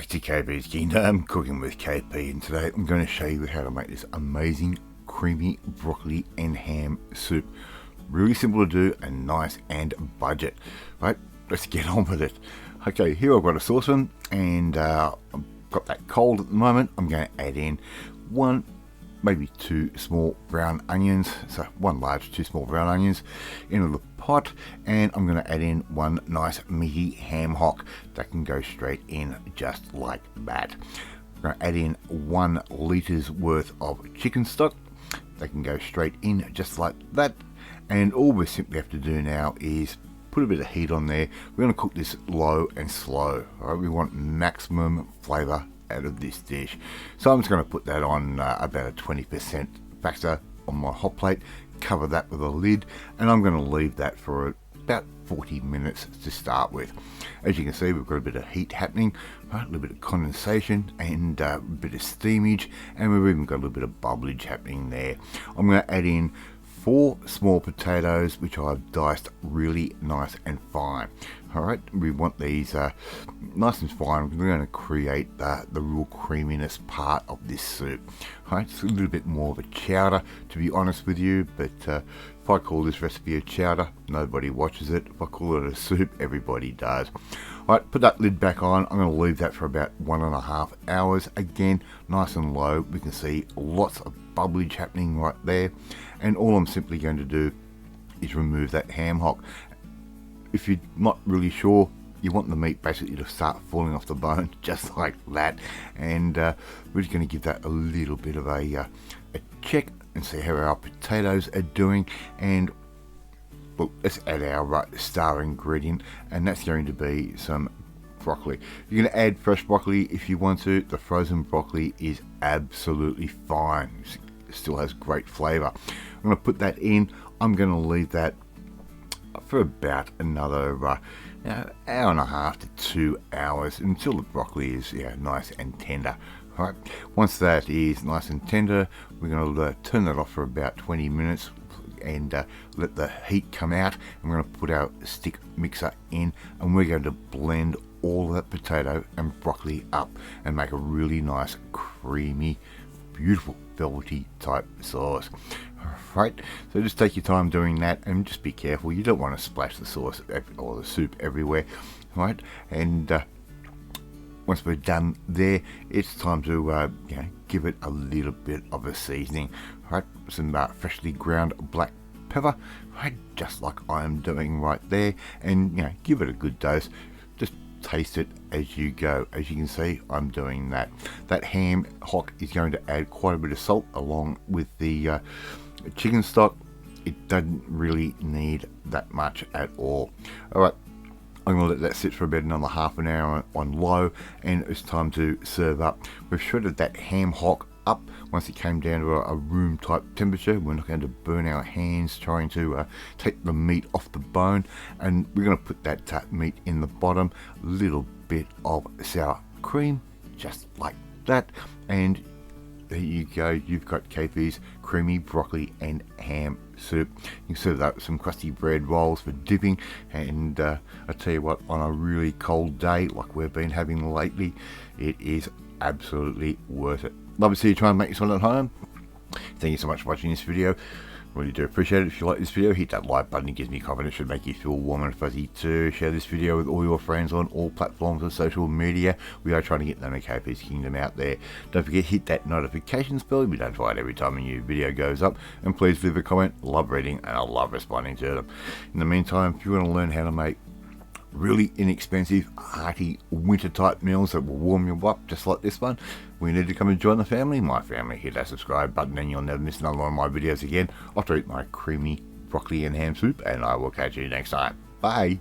to KP's Kingdom, cooking with KP, and today I'm going to show you how to make this amazing creamy broccoli and ham soup. Really simple to do and nice and budget. Right, let's get on with it. Okay, here I've got a saucepan and I've got that cold at the moment. I'm going to add in one, maybe two small brown onions, so one large, two small brown onions into the pot, and I'm going to add in one nice meaty ham hock that can go straight in just like that. I'm going to add in 1 litre worth of chicken stock that can go straight in just like that, and all we simply have to do now is put a bit of heat on there. We're going to cook this low and slow. All right, we want maximum flavour out of this dish, so I'm just going to put that on about a 20% factor on my hot plate, cover that with a lid, and I'm going to leave that for about 40 minutes to start with. As you can see, we've got a bit of heat happening, right? A little bit of condensation and a bit of steamage, and we've even got a little bit of bubblage happening there. I'm going to add in 4 small potatoes, which I've diced really nice and fine. Alright, we want these nice and fine. We're going to create the real creaminess part of this soup. Right, it's a little bit more of a chowder, to be honest with you, but if I call this recipe a chowder, nobody watches it. If I call it a soup, everybody does. Alright, put that lid back on. I'm going to leave that for about 1.5 hours. Again, nice and low. We can see lots of bubblage happening right there, and all I'm simply going to do is remove that ham hock. If you're not really sure, you want the meat basically to start falling off the bone just like that, and we're just going to give that a little bit of a check and see how our potatoes are doing. And look, let's add our star ingredient, and that's going to be some broccoli. You're going to add fresh broccoli if you want to. The frozen broccoli is absolutely fine. It still has great flavour. I'm going to put that in. I'm going to leave that for about another hour and a half to 2 hours until the broccoli is nice and tender. Right. Once that is nice and tender, we're going to turn that off for about 20 minutes and let the heat come out. I'm going to put our stick mixer in, and we're going to blend all of that potato and broccoli up and make a really nice, creamy, beautiful, velvety type sauce. Right, so just take your time doing that, and just be careful. You don't want to splash the sauce or the soup everywhere, right? And once we're done there, it's time to give it a little bit of a seasoning. Right, some freshly ground black pepper, right, just like I am doing right there, and give it a good dose. Just taste it as you go. As you can see, I'm doing that. That ham hock is going to add quite a bit of salt along with the chicken stock. It doesn't really need that much at all. Alright, I'm going to let that sit for about another half an hour on low, and it's time to serve up. We've shredded that ham hock up. Once it came down to a room type temperature, we're not going to burn our hands trying to take the meat off the bone, and we're going to put that meat in the bottom, a little bit of sour cream just like that, and there you go. You've got KP's creamy broccoli and ham soup. You can serve that with some crusty bread rolls for dipping, and I tell you what, on a really cold day like we've been having lately, it is absolutely worth it. Love to see you try and make this one at home. Thank you so much for watching this video. Really do appreciate it. If you like this video, hit that like button. It gives me confidence, should make you feel warm and fuzzy too. Share this video with all your friends on all platforms of social media. We are trying to get them a KP's Kingdom out there. Don't forget, hit that notifications bell. You'll be notified every time a new video goes up. And please leave a comment. Love reading and I love responding to them. In the meantime, if you want to learn how to make really inexpensive, hearty, winter type meals that will warm you up just like this one, we need to come and join the family, my family. Hit that subscribe button and you'll never miss another one of my videos again. I'll eat my creamy broccoli and ham soup, and I will catch you next time. Bye.